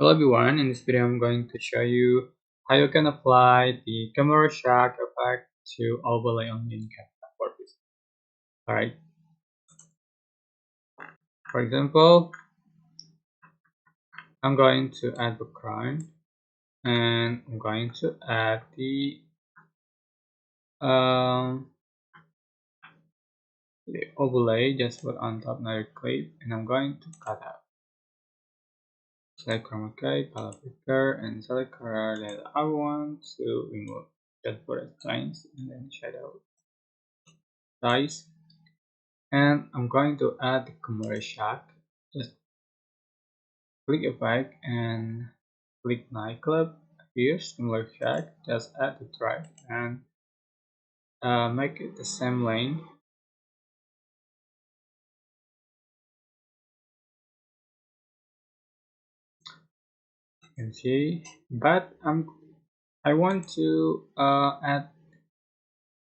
Hello everyone, in this video I'm going to show you how you can apply the camera shock effect to overlay on in CapCut PC. Alright, for example, I'm going to add background and I'm going to add um, the overlay, just put on top another clip, and I'm going to cut out. Select chroma key, color picker, and select color that I want to remove. Just put a lines and then shadow size. And I'm going to add the camera shock. Just click effect and click nightclub. Here's camera shock. Just add the drag and make it the same lane. You can see, but I want to I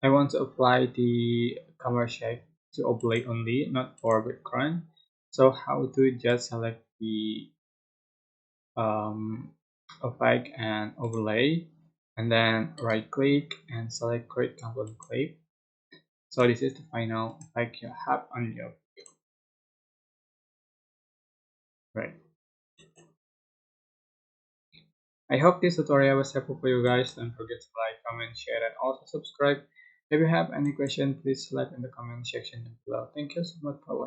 want to apply the camera shape to overlay only, not for background. So how to just select the effect and overlay, and then right click and select create component clip. So this is the final effect you have on your video. Right. I hope this tutorial was helpful for you guys. Don't forget to like, comment, share, and also subscribe. If you have any question, please select in the comment section below. Thank you so much for watching.